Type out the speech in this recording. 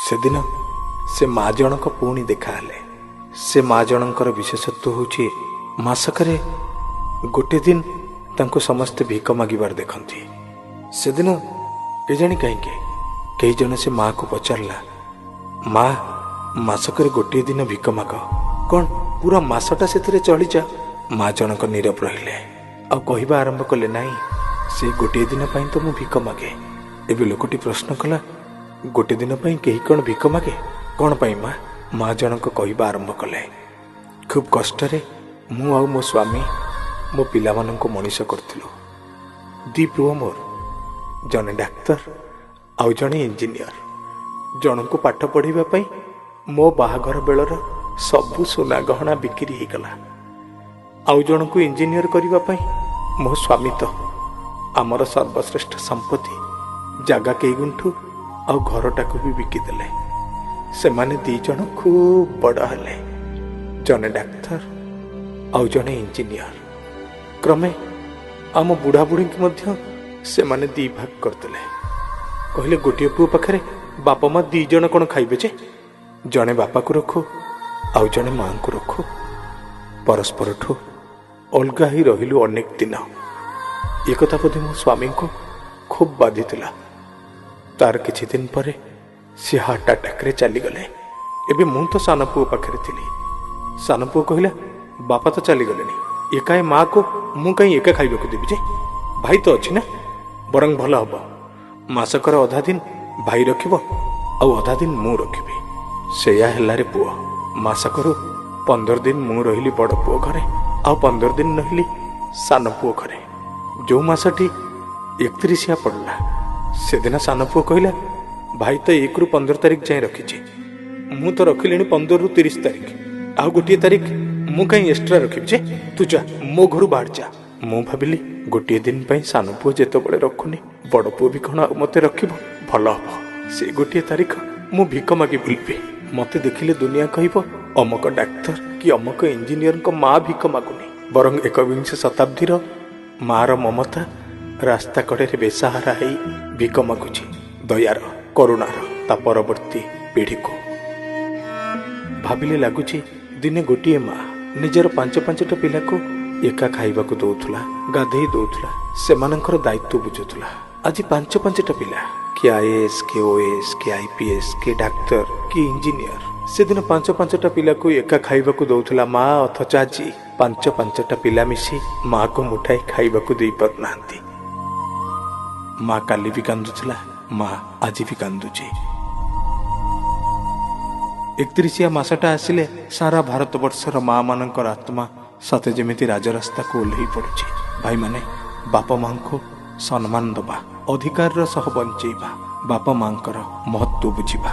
ସେଦିନ ସେ ମା ଜଣକ ପୁଣି ଦେଖାହେଲେ। ସେ ମା ଜଣଙ୍କର ବିଶେଷତ୍ୱ ହେଉଛି ମାସକରେ ଗୋଟେ ଦିନ ତାଙ୍କୁ ସମସ୍ତେ ଭିକ ମାଗିବାର ଦେଖନ୍ତି। ସେଦିନ କେଜାଣି କାହିଁକି କେହି ଜଣେ ସେ ମାଆକୁ ପଚାରିଲା, ମା ମାସକରେ ଗୋଟିଏ ଦିନ ଭିକ ମାଗ, କ'ଣ ପୁରା ମାସଟା ସେଥିରେ ଚଳିଯା? ମା ଜଣକ ନୀରବ ରହିଲେ ଆଉ କହିବା ଆରମ୍ଭ କଲେ, ନାଇଁ ସେ ଗୋଟିଏ ଦିନ ପାଇଁ ତ ମୁଁ ଭିକ ମାଗେ। ଏବେ ଲୋକଟି ପ୍ରଶ୍ନ କଲା, ଗୋଟେ ଦିନ ପାଇଁ କେହି କ'ଣ ଭିକ ମାଗେ? କ'ଣ ପାଇଁ ମା? ମା ଜଣକ କହିବା ଆରମ୍ଭ କଲେ, ଖୁବ୍ କଷ୍ଟରେ ମୁଁ ଆଉ ମୋ ସ୍ୱାମୀ ମୋ ପିଲାମାନଙ୍କୁ ମଣିଷ କରିଥିଲୁ। ଦି ପୁଅ ମୋର, ଜଣେ ଡାକ୍ତର ଆଉ ଜଣେ ଇଞ୍ଜିନିୟର। ଜଣଙ୍କୁ ପାଠ ପଢ଼ିବା ପାଇଁ ମୋ ବାହାଘର ବେଳର ସବୁ ସୁନା ଗହଣା ବିକ୍ରି ହେଇଗଲା। ଆଉ ଜଣଙ୍କୁ ଇଞ୍ଜିନିୟର କରିବା ପାଇଁ ମୋ ସ୍ୱାମୀ ତ ଆମର ସର୍ବଶ୍ରେଷ୍ଠ ସମ୍ପତ୍ତି ଜାଗା କେଇ ଗୁଣ୍ଠୁ ଆଉ ଘରଟାକୁ ବି ବିକିଦେଲେ। ସେମାନେ ଦି ଜଣ ଖୁବ୍ ବଡ଼ ହେଲେ, ଜଣେ ଡାକ୍ତର ଆଉ ଜଣେ ଇଞ୍ଜିନିୟର। କ୍ରମେ ଆମ ବୁଢ଼ାବୁଢ଼ୀଙ୍କୁ ମଧ୍ୟ ସେମାନେ ଦି ଭାଗ କରିଦେଲେ। କହିଲେ, ଗୋଟିଏ ପୁଅ ପାଖରେ ବାପା ମା ଦି ଜଣ କ'ଣ ଖାଇବେ ଯେ? ଜଣେ ବାପାକୁ ରଖୁ ଆଉ ଜଣେ ମାଆଙ୍କୁ ରଖୁ। ପରସ୍ପରଠୁ ଅଲଗା ହେଇ ରହିଲୁ ଅନେକ ଦିନ। ଏକଥା ବୋଧେ ମୋ ସ୍ୱାମୀଙ୍କୁ ଖୁବ୍ ବାଧିଥିଲା। ତାର କିଛି ଦିନ ପରେ ସେ ହାର୍ଟ ଆଟାକରେ ଚାଲିଗଲେ। ଏବେ ମୁଁ ତ ସାନ ପୁଅ ପାଖରେ ଥିଲି। ସାନ ପୁଅ କହିଲା, ବାପା ତ ଚାଲିଗଲେଣି, ଏକା ଏ ମାଆକୁ ମୁଁ କାହିଁ ଏକା ଖାଇବାକୁ ଦେବି ଯେ? ଭାଇ ତ ଅଛି ନା, ବରଂ ଭଲ ହବ ମାସକର ଅଧା ଦିନ ଭାଇ ରଖିବ ଆଉ ଅଧା ଦିନ ମୁଁ ରଖିବି। ସେଇଆ ହେଲାରେ ପୁଅ। ମାସକରୁ 15 ଦିନ ମୁଁ ରହିଲି ବଡ଼ ପୁଅ ଘରେ ଆଉ 15 ଦିନ ରହିଲି ସାନ ପୁଅ ଘରେ। ଯେଉଁ ମାସଟି 31 ପଡ଼ିଲା ସେଦିନ ସାନ ପୁଅ କହିଲା, ଭାଇ ତ 1ରୁ 15 ତାରିଖ ଯାଏଁ ରଖିଛି, ମୁଁ ତ ରଖିଲିଣି 15ରୁ 30 ତାରିଖ, ଆଉ ଗୋଟିଏ ତାରିଖ ମୁଁ କାହିଁ ଏକ୍ସଟ୍ରା ରଖିବି ଯେ? ତୁ ଯା ମୋ ଘରୁ ବାହାରି ଯା। ମୁଁ ଭାବିଲି ଗୋଟିଏ ଦିନ ପାଇଁ ସାନ ପୁଅ ଯେତେବେଳେ ରଖୁନି, ବଡ଼ ପୁଅ ବି କ'ଣ ଆଉ ମୋତେ ରଖିବ? ଭଲ ହବ ସେ ଗୋଟିଏ ତାରିଖ ମୁଁ ଭିକ ମାଗି ବୁଲିବି। ମୋତେ ଦେଖିଲେ ଦୁନିଆ କହିବ, ଅମକ ଡାକ୍ତର କି ଅମକ ଇଞ୍ଜିନିୟରଙ୍କ ମା ଭିକ ମାଗୁନି, ବରଂ 21ଶ ଶତାବ୍ଦୀର ମାର ମମତା ରାସ୍ତା କଡ଼ରେ ବେସାହାରା ହେଇ ଭିକ ମାଗୁଛି ଦୟାର କରୁଣାର ତା ପରବର୍ତ୍ତୀ ପିଢ଼ିକୁ। ଭାବିଲେ ଲାଗୁଛି ଦିନେ ଗୋଟିଏ ମା ନିଜର 5-5ଟା ପିଲାକୁ ଏକା ଖାଇବାକୁ ଦଉଥିଲା, ଗାଧେଇ ଦଉଥିଲା, ସେମାନଙ୍କର ଦାୟିତ୍ୱ ବୁଝୁଥିଲା। ଆଜି 5-5ଟା ପିଲା, କିଏ IAS, କିଏ OAS, କିଏ IPS, କିଏ ଡାକ୍ତର, କିଏ ଇଞ୍ଜିନିୟର। ସେଦିନ 5-5ଟା ପିଲାକୁ ଏକା ଖାଇବାକୁ ଦଉଥିଲା ମା, ଅଥଚ ଆଜି 5-5ଟା ପିଲା ମିଶି ମାଆକୁ ମୁଠାଏ ଖାଇବାକୁ ଦେଇପାରୁନାହାନ୍ତି। ମା କାଲି ବି କାନ୍ଦୁଥିଲା, ମା ଆଜି ବି କାନ୍ଦୁଛି। 31 ମାସଟା ଆସିଲେ ସାରା ଭାରତବର୍ଷର ମା ମାନଙ୍କର ଆତ୍ମା ସତେ ଯେମିତି ରାଜରାସ୍ତାକୁ ଓହ୍ଲେଇ ପଡୁଛି। ଭାଇମାନେ, ବାପା ମାଙ୍କୁ ସମ୍ମାନ ଦେବା, ଅଧିକାରର ସହ ବଞ୍ଚେଇବା, ବାପା ମାଙ୍କର ମହତ୍ଵ ବୁଝିବା।